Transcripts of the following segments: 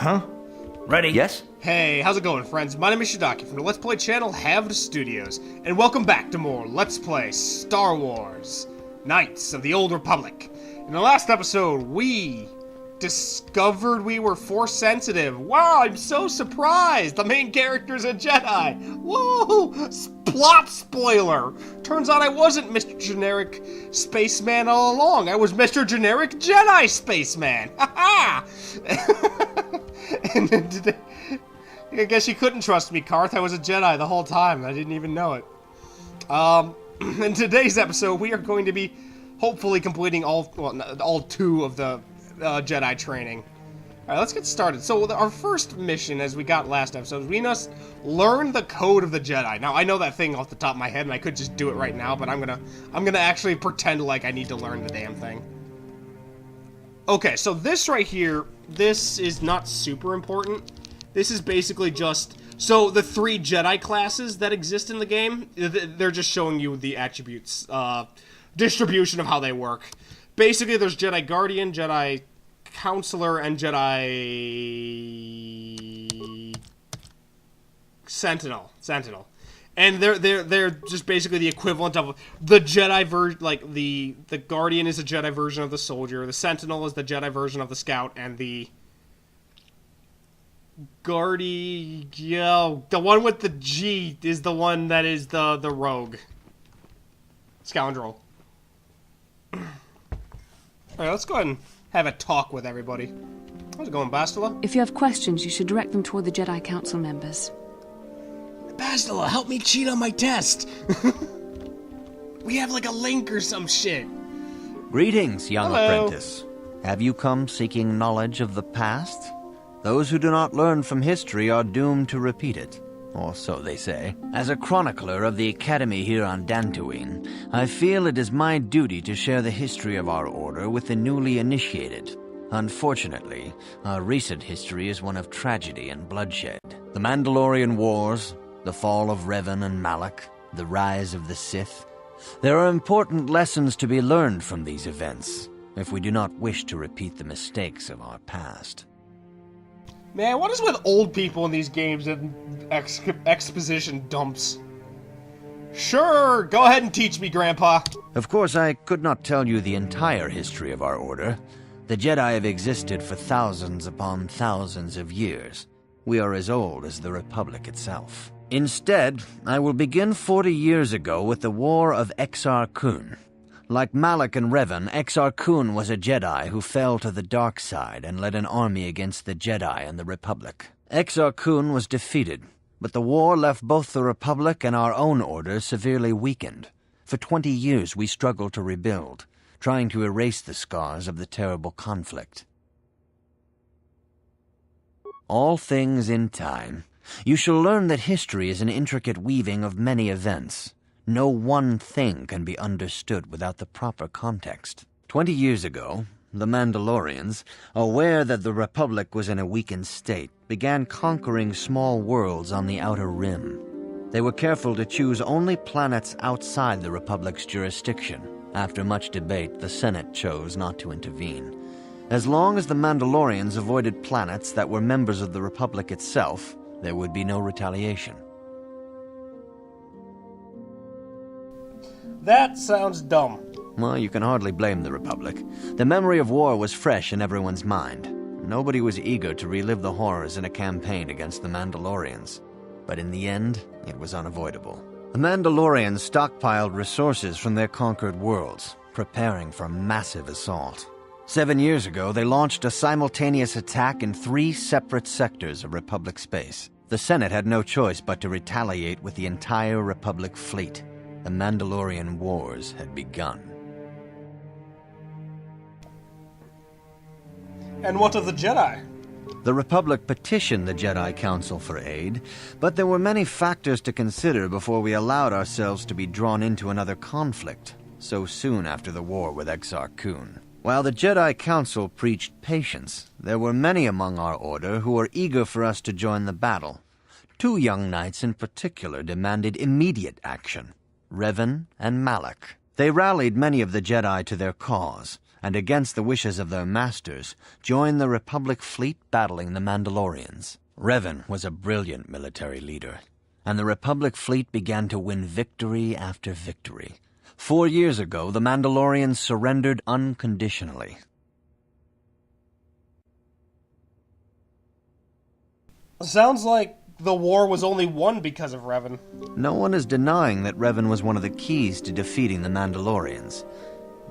Huh? Ready? Yes? Hey, how's it going, friends? My name is Shidaki from the Let's Play channel HalvedStudios, and welcome back to more Let's Play Star Wars Knights of the Old Republic. In the last episode, we discovered we were Force sensitive. Wow, I'm so surprised! The main character's a Jedi! Whoa! Plot spoiler! Turns out I wasn't Mr. Generic Spaceman all along. I was Mr. Generic Jedi Spaceman! Ha ha! And then today, I guess you couldn't trust me, Karth. I was a Jedi the whole time. I didn't even know it. In today's episode, we are going to be hopefully completing all two of the Jedi training. Alright, let's get started. So our first mission, as we got last episode, is we must learn the code of the Jedi. Now, I know that thing off the top of my head, and I could just do it right now, but I'm gonna actually pretend like I need to learn the damn thing. Okay, so this right here, this is not super important. This is basically just... So, the 3 Jedi classes that exist in the game, they're just showing you the attributes, distribution of how they work. Basically, there's Jedi Guardian, Jedi Counselor, and Jedi... Sentinel. And they're just basically the equivalent of the Jedi version, like the Guardian is a Jedi version of the Soldier, the Sentinel is the Jedi version of the Scout, and the the one with the G is the one that is the Rogue. Scoundrel. Alright, let's go ahead and have a talk with everybody. How's it going, Bastila? If you have questions, you should direct them toward the Jedi Council members. Bastila, help me cheat on my test! We have like a link or some shit. Greetings, young Hello. apprentice. Have you come seeking knowledge of the past? Those who do not learn from history are doomed to repeat it, or so they say. As a chronicler of the Academy here on Dantooine, I feel it is my duty to share the history of our order with the newly initiated. Unfortunately, our recent history is one of tragedy and bloodshed. The Mandalorian Wars, the fall of Revan and Malak, the rise of the Sith. There are important lessons to be learned from these events, if we do not wish to repeat the mistakes of our past. Man, what is with old people in these games and exposition dumps? Sure, go ahead and teach me, Grandpa. Of course, I could not tell you the entire history of our order. The Jedi have existed for thousands upon thousands of years. We are as old as the Republic itself. Instead, I will begin 40 years ago with the War of Exar Kun. Like Malak and Revan, Exar Kun was a Jedi who fell to the dark side and led an army against the Jedi and the Republic. Exar Kun was defeated, but the war left both the Republic and our own order severely weakened. For 20 years we struggled to rebuild, trying to erase the scars of the terrible conflict. All things in time. You shall learn that history is an intricate weaving of many events. No one thing can be understood without the proper context. 20 years ago, the Mandalorians, aware that the Republic was in a weakened state, began conquering small worlds on the Outer Rim. They were careful to choose only planets outside the Republic's jurisdiction. After much debate, the Senate chose not to intervene. As long as the Mandalorians avoided planets that were members of the Republic itself, there would be no retaliation. That sounds dumb. Well, you can hardly blame the Republic. The memory of war was fresh in everyone's mind. Nobody was eager to relive the horrors in a campaign against the Mandalorians. But in the end, it was unavoidable. The Mandalorians stockpiled resources from their conquered worlds, preparing for a massive assault. 7 years ago, they launched a simultaneous attack in 3 separate sectors of Republic space. The Senate had no choice but to retaliate with the entire Republic fleet. The Mandalorian Wars had begun. And what of the Jedi? The Republic petitioned the Jedi Council for aid, but there were many factors to consider before we allowed ourselves to be drawn into another conflict, so soon after the war with Exar Kun. While the Jedi Council preached patience, there were many among our order who were eager for us to join the battle. 2 young knights in particular demanded immediate action, Revan and Malak. They rallied many of the Jedi to their cause, and against the wishes of their masters, joined the Republic fleet battling the Mandalorians. Revan was a brilliant military leader, and the Republic fleet began to win victory after victory. 4 years ago, the Mandalorians surrendered unconditionally. Sounds like the war was only won because of Revan. No one is denying that Revan was one of the keys to defeating the Mandalorians.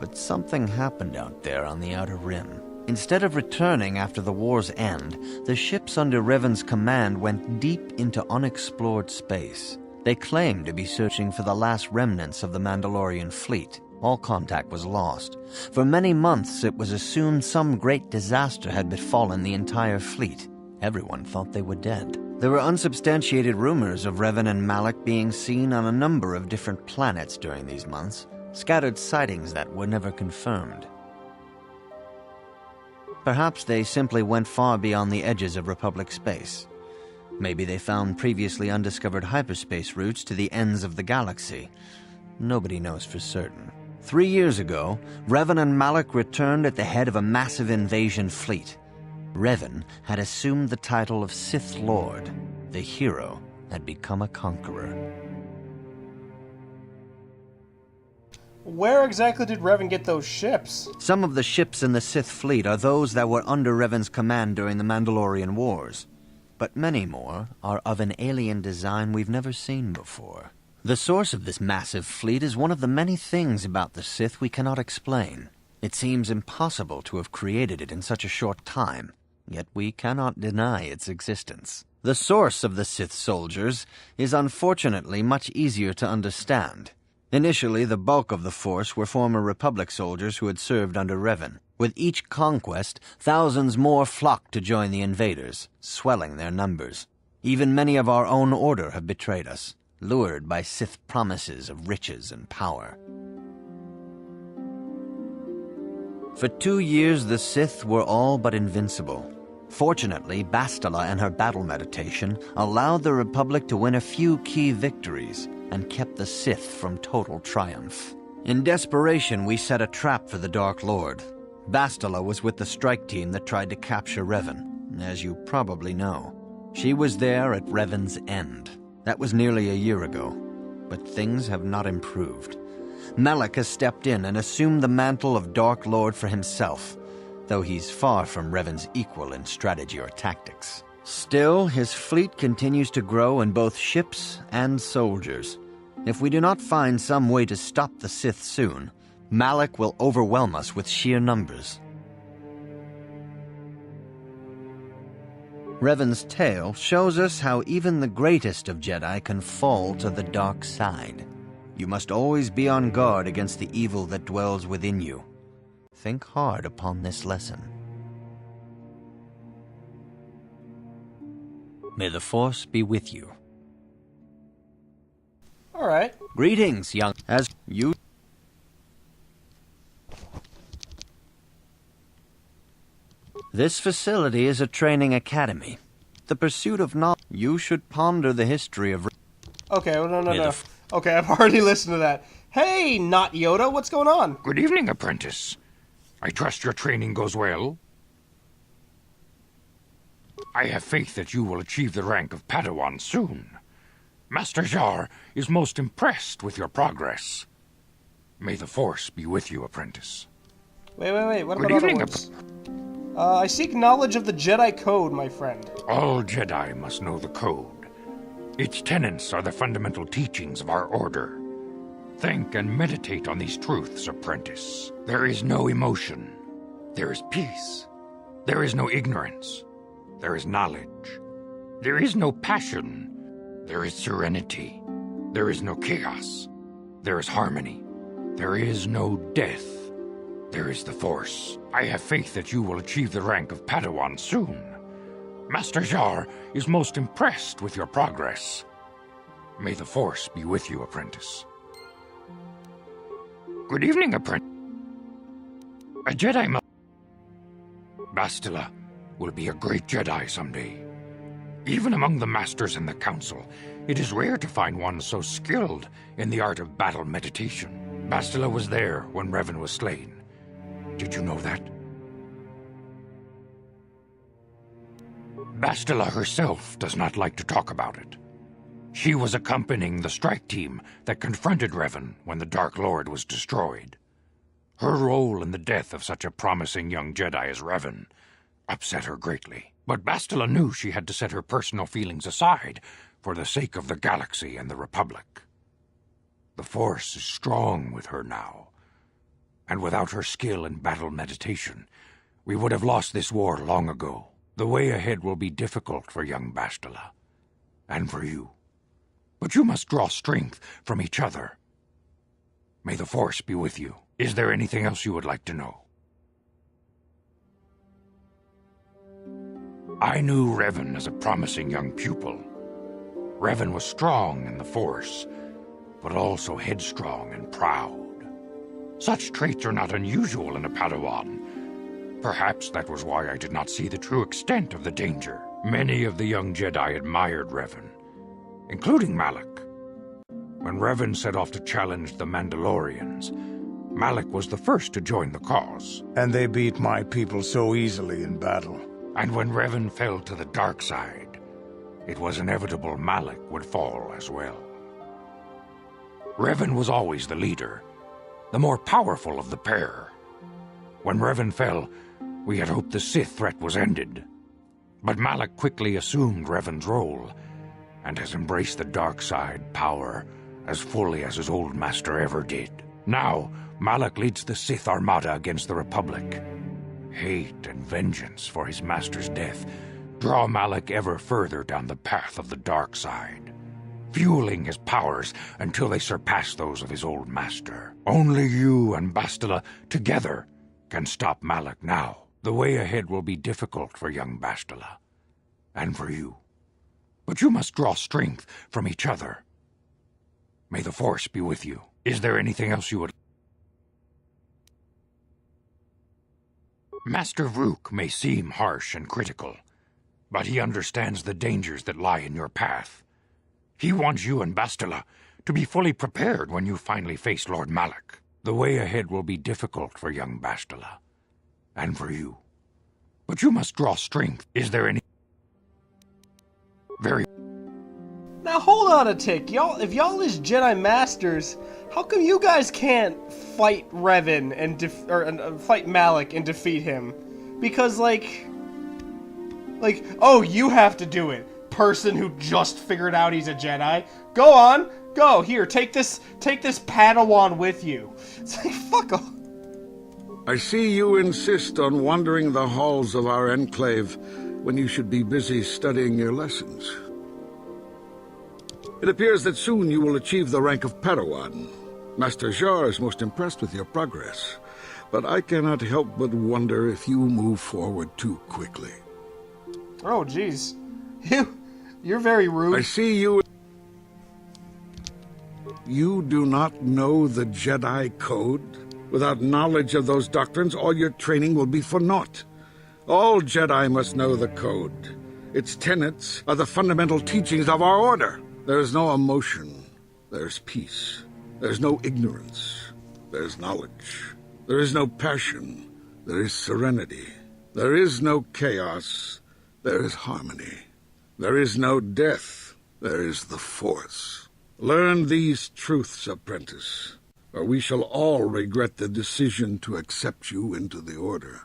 But something happened out there on the Outer Rim. Instead of returning after the war's end, the ships under Revan's command went deep into unexplored space. They claimed to be searching for the last remnants of the Mandalorian fleet. All contact was lost. For many months, it was assumed some great disaster had befallen the entire fleet. Everyone thought they were dead. There were unsubstantiated rumors of Revan and Malak being seen on a number of different planets during these months, scattered sightings that were never confirmed. Perhaps they simply went far beyond the edges of Republic space. Maybe they found previously undiscovered hyperspace routes to the ends of the galaxy. Nobody knows for certain. 3 years ago, Revan and Malak returned at the head of a massive invasion fleet. Revan had assumed the title of Sith Lord. The hero had become a conqueror. Where exactly did Revan get those ships? Some of the ships in the Sith fleet are those that were under Revan's command during the Mandalorian Wars. But many more are of an alien design we've never seen before. The source of this massive fleet is one of the many things about the Sith we cannot explain. It seems impossible to have created it in such a short time, yet we cannot deny its existence. The source of the Sith soldiers is unfortunately much easier to understand. Initially, the bulk of the force were former Republic soldiers who had served under Revan. With each conquest, thousands more flocked to join the invaders, swelling their numbers. Even many of our own order have betrayed us, lured by Sith promises of riches and power. For 2 years, the Sith were all but invincible. Fortunately, Bastila and her battle meditation allowed the Republic to win a few key victories and kept the Sith from total triumph. In desperation, we set a trap for the Dark Lord. Bastila was with the strike team that tried to capture Revan, as you probably know. She was there at Revan's end. That was nearly a year ago, but things have not improved. Malak has stepped in and assumed the mantle of Dark Lord for himself, though he's far from Revan's equal in strategy or tactics. Still, his fleet continues to grow in both ships and soldiers. If we do not find some way to stop the Sith soon, Malak will overwhelm us with sheer numbers. Revan's tale shows us how even the greatest of Jedi can fall to the dark side. You must always be on guard against the evil that dwells within you. Think hard upon this lesson. May the Force be with you. All right. Greetings, young, as you... This facility is a training academy. The pursuit of knowledge. You should ponder the history of... Okay, well, no. Okay, I've already listened to that. Hey, not Yoda, what's going on? Good evening, apprentice. I trust your training goes well. I have faith that you will achieve the rank of Padawan soon. Master Jar is most impressed with your progress. May the Force be with you, apprentice. Wait, what Good about evening, other words? I seek knowledge of the Jedi Code, my friend. All Jedi must know the Code. Its tenets are the fundamental teachings of our order. Think and meditate on these truths, apprentice. There is no emotion. There is peace. There is no ignorance. There is knowledge. There is no passion. There is serenity. There is no chaos. There is harmony. There is no death. There is the Force. I have faith that you will achieve the rank of Padawan soon. Master Jar is most impressed with your progress. May the Force be with you, apprentice. Good evening, apprentice. A Jedi Bastila will be a great Jedi someday. Even among the Masters in the Council, it is rare to find one so skilled in the art of battle meditation. Bastila was there when Revan was slain. Did you know that? Bastila herself does not like to talk about it. She was accompanying the strike team that confronted Revan when the Dark Lord was destroyed. Her role in the death of such a promising young Jedi as Revan upset her greatly. But Bastila knew she had to set her personal feelings aside for the sake of the galaxy and the Republic. The Force is strong with her now, and without her skill in battle meditation, we would have lost this war long ago. The way ahead will be difficult for young Bastila, and for you. But you must draw strength from each other. May the Force be with you. Is there anything else you would like to know? I knew Revan as a promising young pupil. Revan was strong in the Force, but also headstrong and proud. Such traits are not unusual in a Padawan. Perhaps that was why I did not see the true extent of the danger. Many of the young Jedi admired Revan, including Malak. When Revan set off to challenge the Mandalorians, Malak was the first to join the cause. And they beat my people so easily in battle. And when Revan fell to the dark side, it was inevitable Malak would fall as well. Revan was always the leader, the more powerful of the pair. When Revan fell, we had hoped the Sith threat was ended. But Malak quickly assumed Revan's role, and has embraced the dark side power as fully as his old master ever did. Now, Malak leads the Sith Armada against the Republic. Hate and vengeance for his master's death draw Malak ever further down the path of the dark side, fueling his powers until they surpass those of his old master. Only you and Bastila together can stop Malak now. The way ahead will be difficult for young Bastila, and for you. But you must draw strength from each other. May the Force be with you. Is there anything else you would... Master Vrook may seem harsh and critical, but he understands the dangers that lie in your path. He wants you and Bastila to be fully prepared when you finally face Lord Malak. The way ahead will be difficult for young Bastila, and for you. But you must draw strength. Is there any... Very... Now hold on a tick, y'all. If y'all is Jedi Masters, how come you guys can't fight Revan and fight Malak and defeat him? Because like, oh, you have to do it, person who just figured out he's a Jedi. Go on, go here. Take this Padawan with you. It's like fuck off. I see you insist on wandering the halls of our enclave when you should be busy studying your lessons. It appears that soon you will achieve the rank of Padawan. Master Jar is most impressed with your progress, but I cannot help but wonder if you move forward too quickly. Oh, jeez. You're very rude. I see you... You do not know the Jedi Code? Without knowledge of those doctrines, all your training will be for naught. All Jedi must know the Code. Its tenets are the fundamental teachings of our order. There is no emotion. There's peace. There's no ignorance. There's knowledge. There is no passion. There is serenity. There is no chaos. There is harmony. There is no death. There is the Force. Learn these truths, apprentice, or we shall all regret the decision to accept you into the Order.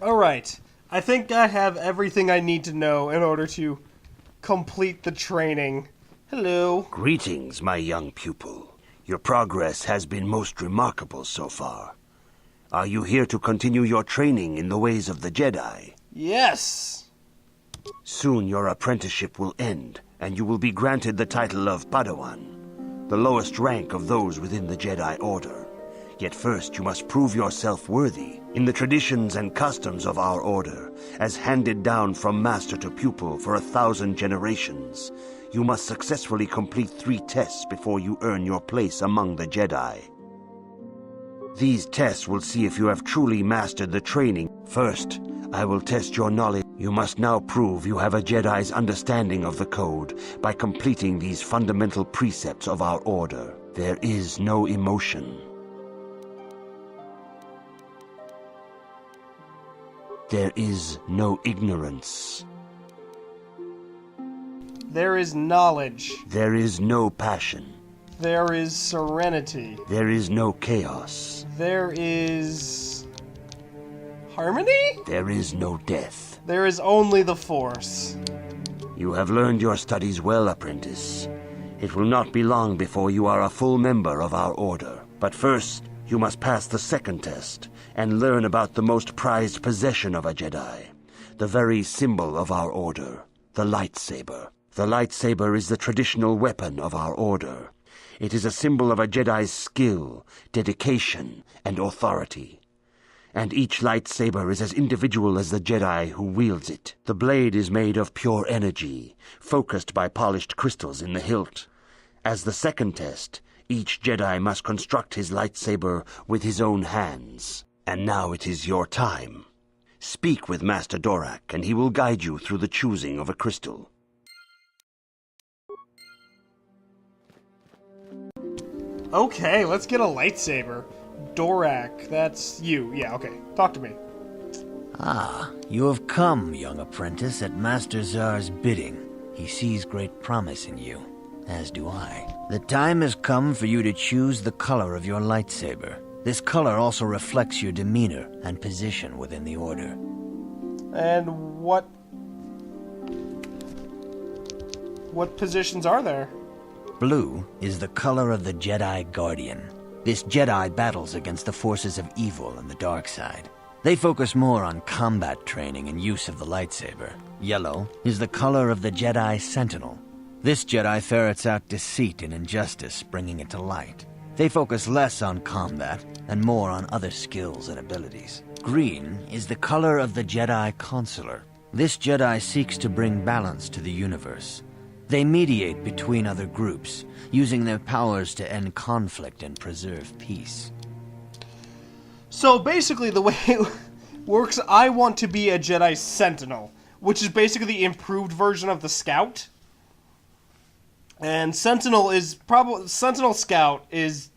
Alright, I think I have everything I need to know in order to complete the training. Hello. Greetings, my young pupil. Your progress has been most remarkable so far. Are you here to continue your training in the ways of the Jedi? Yes. Soon your apprenticeship will end, and you will be granted the title of Padawan, the lowest rank of those within the Jedi Order. Yet first you must prove yourself worthy. In the traditions and customs of our order, as handed down from master to pupil for 1,000 generations, you must successfully complete 3 tests before you earn your place among the Jedi. These tests will see if you have truly mastered the training. First, I will test your knowledge. You must now prove you have a Jedi's understanding of the Code by completing these fundamental precepts of our order. There is no emotion. There is no ignorance. There is knowledge. There is no passion. There is serenity. There is no chaos. There is harmony? There is no death. There is only the Force. You have learned your studies well, apprentice. It will not be long before you are a full member of our order. But first, you must pass the second test and learn about the most prized possession of a Jedi, the very symbol of our order, the lightsaber. The lightsaber is the traditional weapon of our order. It is a symbol of a Jedi's skill, dedication, and authority. And each lightsaber is as individual as the Jedi who wields it. The blade is made of pure energy, focused by polished crystals in the hilt. As the second test, each Jedi must construct his lightsaber with his own hands. And now it is your time. Speak with Master Dorak, and he will guide you through the choosing of a crystal. Okay, let's get a lightsaber. Dorak, that's you. Yeah, okay. Talk to me. Ah, you have come, young apprentice, at Master Zar's bidding. He sees great promise in you, as do I. The time has come for you to choose the color of your lightsaber. This color also reflects your demeanor and position within the Order. And what positions are there? Blue is the color of the Jedi Guardian. This Jedi battles against the forces of evil and the dark side. They focus more on combat training and use of the lightsaber. Yellow is the color of the Jedi Sentinel. This Jedi ferrets out deceit and injustice, bringing it to light. They focus less on combat and more on other skills and abilities. Green is the color of the Jedi Consular. This Jedi seeks to bring balance to the universe. They mediate between other groups, using their powers to end conflict and preserve peace. So basically the way it works, I want to be a Jedi Sentinel, which is basically the improved version of the Scout. And Sentinel Scout is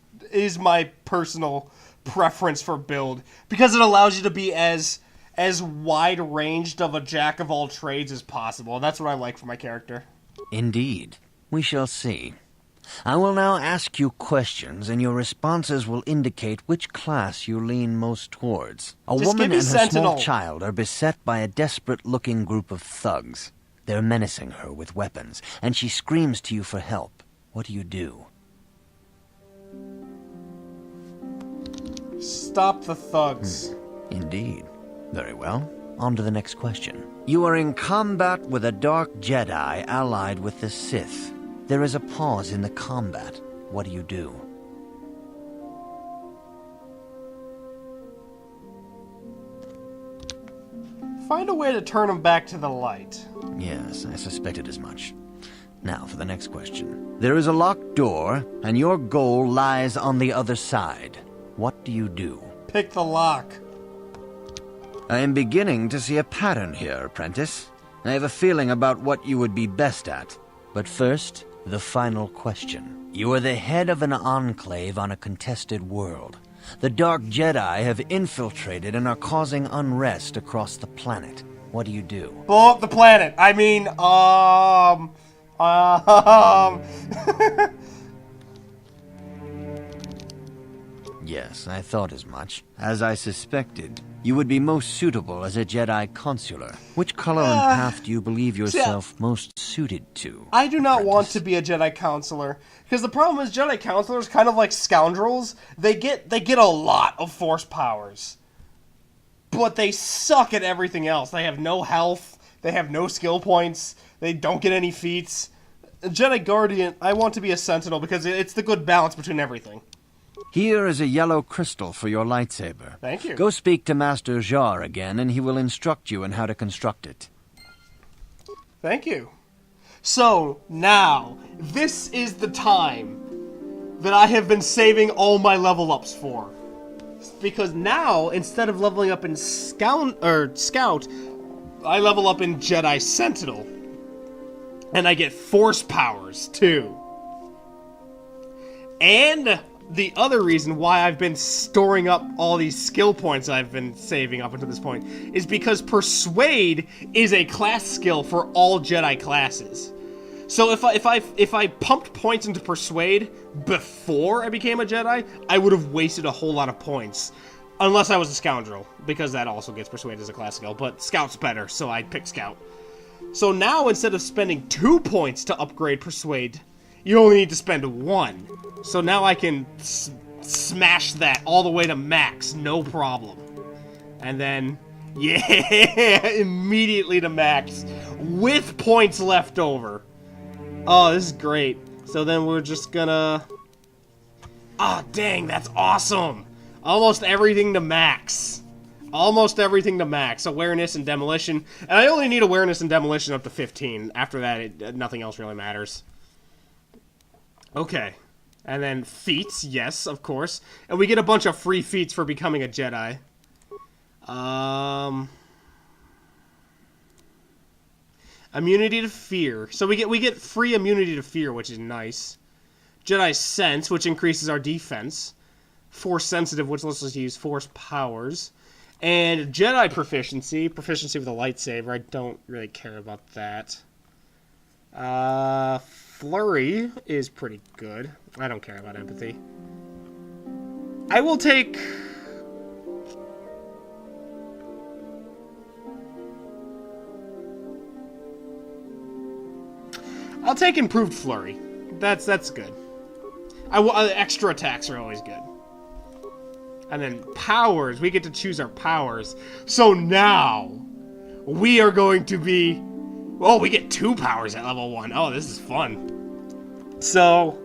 my personal preference for build, because it allows you to be as wide-ranged of a jack of all trades as possible. And that's what I like for my character. Indeed. We shall see. I will now ask you questions, and your responses will indicate which class you lean most towards. A Just woman give me and her Sentinel. small child are beset by a desperate-looking group of thugs. They're menacing her with weapons, and she screams to you for help. What do you do? Stop the thugs. Indeed. Very well. On to the next question. You are in combat with a dark Jedi allied with the Sith. There is a pause in the combat. What do you do? Find a way to turn them back to the light. Yes, I suspected as much. Now for the next question. There is a locked door, and your goal lies on the other side. What do you do? Pick the lock. I am beginning to see a pattern here, apprentice. I have a feeling about what you would be best at. But first, the final question. You are the head of an enclave on a contested world. The Dark Jedi have infiltrated and are causing unrest across the planet. What do you do? Blow up the planet. I mean, Yes, I thought as much. As I suspected, you would be most suitable as a Jedi Consular. Which color and path do you believe yourself most suited to? I do not want apprentice? to be a Jedi Counselor, because the problem is Jedi Counselors, kind of like scoundrels, they get a lot of Force powers, but they suck at everything else. They have no health, they have no skill points, they don't get any feats. A Jedi Guardian, I want to be a Sentinel because it's the good balance between everything. Here is a yellow crystal for your lightsaber. Thank you. Go speak to Master Jar again, and he will instruct you in how to construct it. Thank you. So, now, this is the time that I have been saving all my level ups for. Because now, instead of leveling up in Scout, I level up in Jedi Sentinel. And I get Force powers, too. And the other reason why I've been storing up all these skill points I've been saving up until this point is because Persuade is a class skill for all Jedi classes. So if I pumped points into Persuade before I became a Jedi, I would have wasted a whole lot of points. Unless I was a Scoundrel, because that also gets Persuade as a class skill, but Scout's better, so I'd pick Scout. So now, instead of spending 2 points to upgrade Persuade, you only need to spend 1. So now I can smash that all the way to max, no problem. And then, yeah, immediately to max, with points left over. Oh, this is great. So then we're just gonna... Oh, dang, that's awesome! Almost everything to max. Almost everything to max. Awareness and Demolition. And I only need Awareness and Demolition up to 15. After that, nothing else really matters. Okay. And then feats, yes, of course. And we get a bunch of free feats for becoming a Jedi. Immunity to Fear. So we get free immunity to fear, which is nice. Jedi Sense, which increases our defense. Force Sensitive, which lets us use Force powers. And Jedi Proficiency. Proficiency with a lightsaber. I don't really care about that. Flurry is pretty good. I don't care about Empathy. I will take... I'll take Improved Flurry. That's good. Extra attacks are always good. And then powers. We get to choose our powers. So now, we are going to be... Oh, we get 2 powers at level 1. Oh, this is fun. So,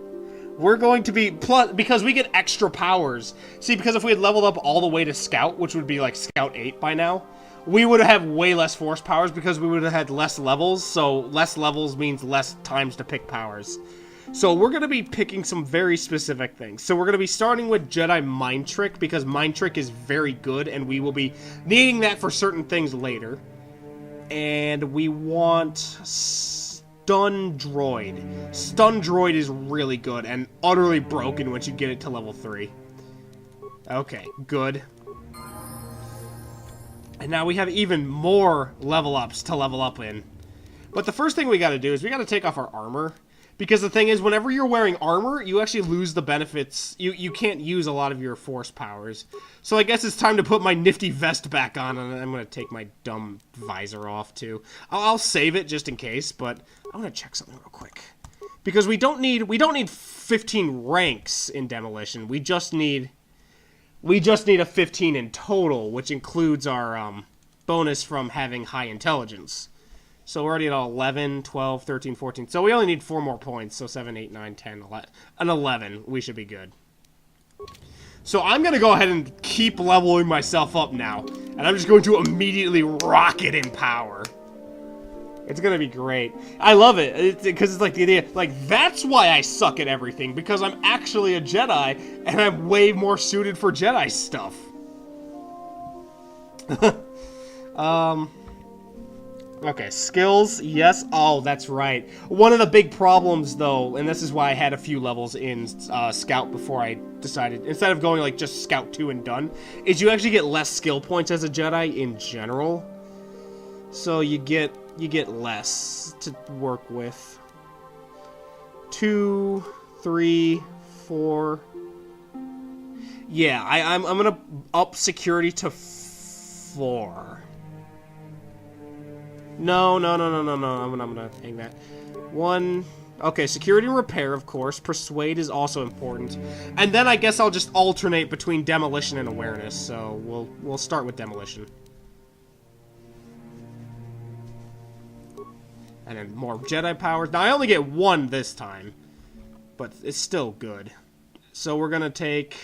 we're going to be... Plus, because we get extra powers. See, because if we had leveled up all the way to Scout, which would be like Scout 8 by now, we would have way less Force powers because we would have had less levels. So, less levels means less times to pick powers. So we're going to be picking some very specific things. So we're going to be starting with Jedi Mind Trick, because Mind Trick is very good, and we will be needing that for certain things later. And we want Stun Droid. Stun Droid is really good, and utterly broken once you get it to level 3. Okay, good. And now we have even more level ups to level up in. But the first thing we got to do is we got to take off our armor. Because the thing is, whenever you're wearing armor, you actually lose the benefits. You can't use a lot of your Force powers. So I guess it's time to put my nifty vest back on, and I'm going to take my dumb visor off, too. I'll save it just in case, but I want to check something real quick. Because we don't need 15 ranks in Demolition. We just need a 15 in total, which includes our bonus from having high intelligence. So we're already at 11, 12, 13, 14. So we only need 4 more points. So 7, 8, 9, 10, 11. An 11. We should be good. So I'm going to go ahead and keep leveling myself up now. And I'm just going to immediately rocket in power. It's going to be great. I love it. Because it's like the idea, like, that's why I suck at everything. Because I'm actually a Jedi. And I'm way more suited for Jedi stuff. Okay, skills, yes. Oh, that's right. One of the big problems, though, and this is why I had a few levels in Scout before I decided, instead of going, like, just Scout 2 and done, is you actually get less skill points as a Jedi in general. So you get less to work with. 2, 3, 4... Yeah, I'm gonna up security to 4. No, I'm gonna hang that. 1. Okay, security and repair, of course. Persuade is also important. And then I guess I'll just alternate between demolition and awareness. So we'll start with demolition. And then more Jedi powers. Now I only get 1 this time, but it's still good. So we're gonna take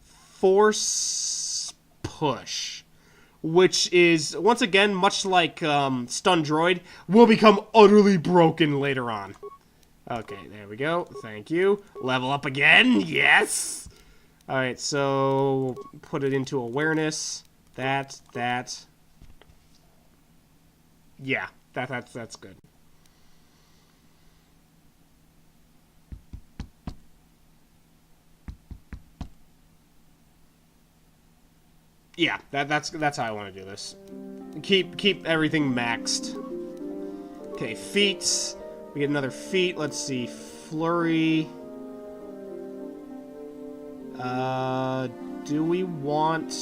Force Push, which is, once again, much like Stun Droid, will become utterly broken later on. Okay, there we go. Thank you. Level up again. Yes! Alright, so put it into awareness. That. Yeah, that's good. Yeah, that's how I want to do this. Keep everything maxed. Okay, feats. We get another feat. Let's see, flurry. Do we want?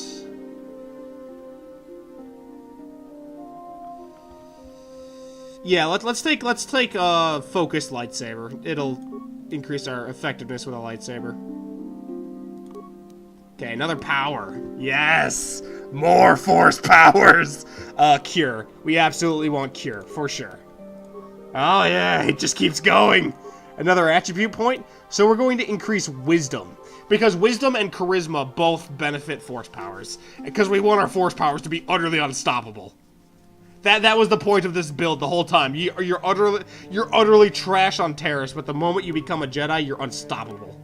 Yeah, let's take focused lightsaber. It'll increase our effectiveness with a lightsaber. Okay, another power. Yes! More force powers! Cure. We absolutely want cure, for sure. Oh yeah, it just keeps going! Another attribute point. So we're going to increase wisdom. Because wisdom and charisma both benefit force powers. Because we want our force powers to be utterly unstoppable. That was the point of this build the whole time. You're utterly trash on Terrace, but the moment you become a Jedi, you're unstoppable.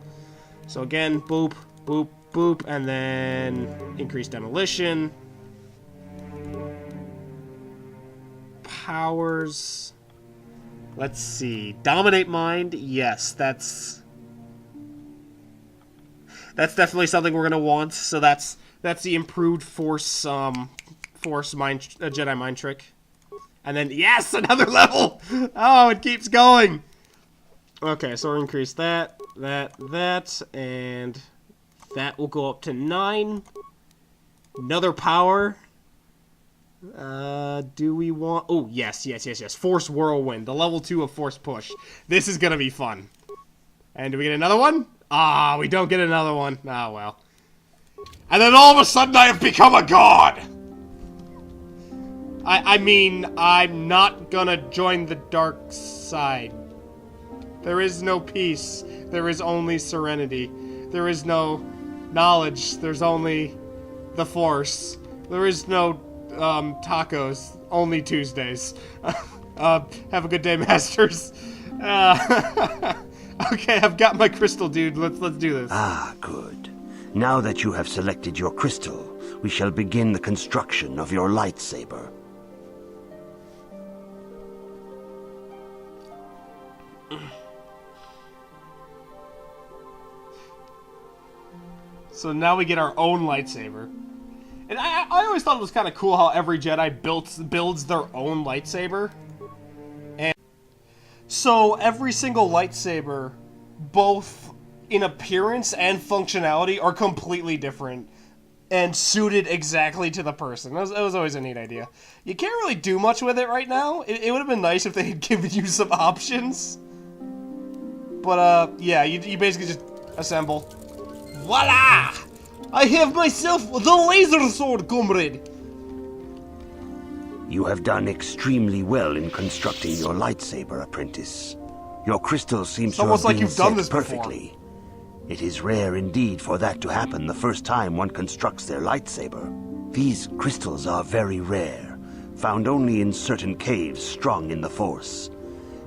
So again, boop, boop, boop, and then increase demolition. Powers. Let's see. Dominate mind. Yes, that's definitely something we're gonna want. So that's the improved force mind Jedi mind trick. And then yes, another level. Oh, it keeps going. Okay, so we'll increase that, and that will go up to 9. Another power. Do we want... Oh, yes. Force Whirlwind, the level 2 of Force Push. This is gonna be fun. And do we get another one? Ah, we don't get another one. Ah, well. And then all of a sudden I have become a god! I mean, I'm not gonna join the dark side. There is no peace. There is only serenity. There is no knowledge. There's only the Force. There is no tacos. Only Tuesdays. Have a good day, Masters. Okay, I've got my crystal, dude. Let's do this. Ah, good. Now that you have selected your crystal, we shall begin the construction of your lightsaber. So now we get our own lightsaber. And I always thought it was kind of cool how every Jedi builds their own lightsaber. And so every single lightsaber, both in appearance and functionality, are completely different and suited exactly to the person. It was always a neat idea. You can't really do much with it right now. It would have been nice if they had given you some options. But, yeah, you basically just assemble. Voila! I have myself the laser sword, comrade! You have done extremely well in constructing your lightsaber, apprentice. Your crystal seems to have like been you've done set this perfectly. before. It is rare indeed for that to happen the first time one constructs their lightsaber. These crystals are very rare, found only in certain caves strong in the Force.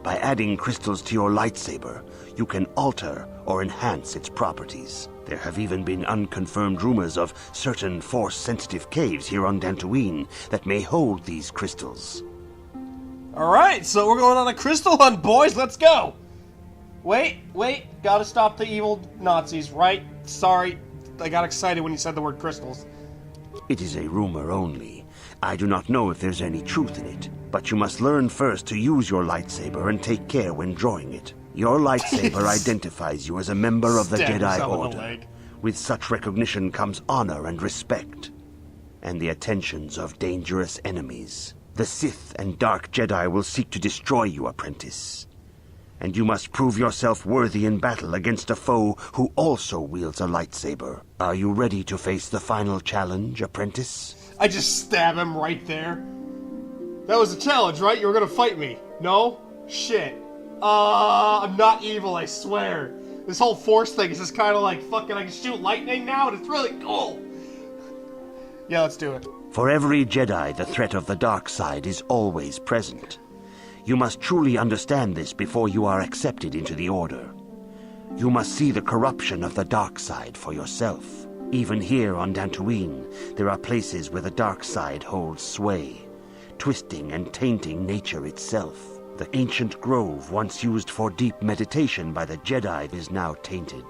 By adding crystals to your lightsaber, you can alter or enhance its properties. There have even been unconfirmed rumors of certain Force-sensitive caves here on Dantooine that may hold these crystals. Alright, so we're going on a crystal hunt, boys! Let's go! Wait, gotta stop the evil Nazis, right? Sorry, I got excited when you said the word crystals. It is a rumor only. I do not know if there's any truth in it, but you must learn first to use your lightsaber and take care when drawing it. Your lightsaber identifies you as a member of the Jedi Order. With such recognition comes honor and respect, and the attentions of dangerous enemies. The Sith and Dark Jedi will seek to destroy you, apprentice. And you must prove yourself worthy in battle against a foe who also wields a lightsaber. Are you ready to face the final challenge, apprentice? I just stab him right there. That was a challenge, right? You were gonna fight me. No? Shit. I'm not evil, I swear. This whole Force thing is just kind of like, fucking, I can shoot lightning now, and it's really cool. Yeah, let's do it. For every Jedi, the threat of the dark side is always present. You must truly understand this before you are accepted into the Order. You must see the corruption of the dark side for yourself. Even here on Dantooine, there are places where the dark side holds sway, twisting and tainting nature itself. The ancient grove once used for deep meditation by the Jedi is now tainted.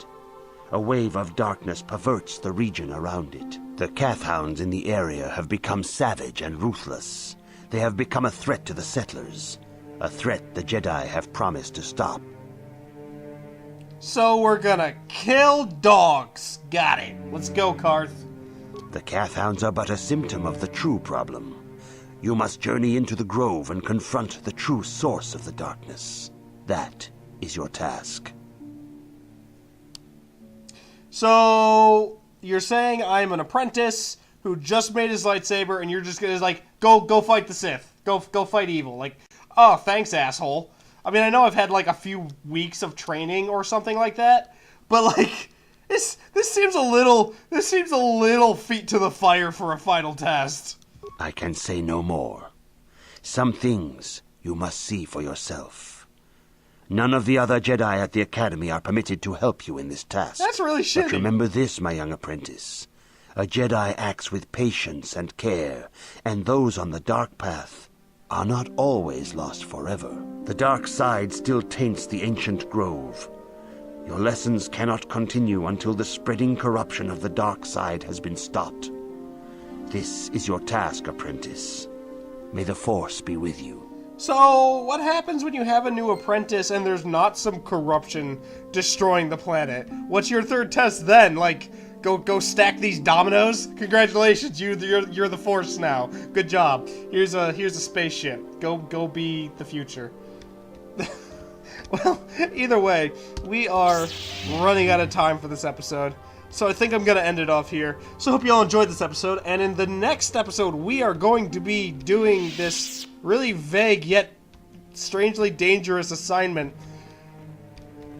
A wave of darkness perverts the region around it. The Cathhounds in the area have become savage and ruthless. They have become a threat to the settlers. A threat the Jedi have promised to stop. So we're gonna kill dogs. Got it. Let's go, Karth. The Cathhounds are but a symptom of the true problem. You must journey into the grove and confront the true source of the darkness. That is your task. So you're saying I'm an apprentice who just made his lightsaber, and you're just gonna like go fight the Sith, go fight evil. Like, oh, thanks, asshole. I mean, I know I've had like a few weeks of training or something like that, but like this seems a little feet to the fire for a final test. I can say no more. Some things you must see for yourself. None of the other Jedi at the Academy are permitted to help you in this task. That's really shitty. But remember this, my young apprentice. A Jedi acts with patience and care, and those on the dark path are not always lost forever. The dark side still taints the ancient grove. Your lessons cannot continue until the spreading corruption of the dark side has been stopped. This is your task, apprentice. May the Force be with you. So, what happens when you have a new apprentice and there's not some corruption destroying the planet? What's your third test then? Like, go stack these dominoes? Congratulations, you're the Force now. Good job. Here's a spaceship. Go be the future. Well, either way, we are running out of time for this episode. So I think I'm going to end it off here. So I hope you all enjoyed this episode. And in the next episode, we are going to be doing this really vague yet strangely dangerous assignment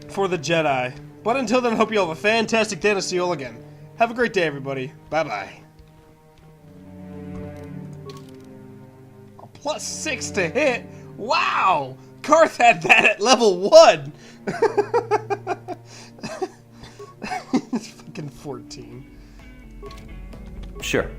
for the Jedi. But until then, I hope you all have a fantastic day, and I'll see you all again. Have a great day, everybody. Bye-bye. A +6 to hit? Wow! Karth had that at level 1! It's fucking 14. Sure.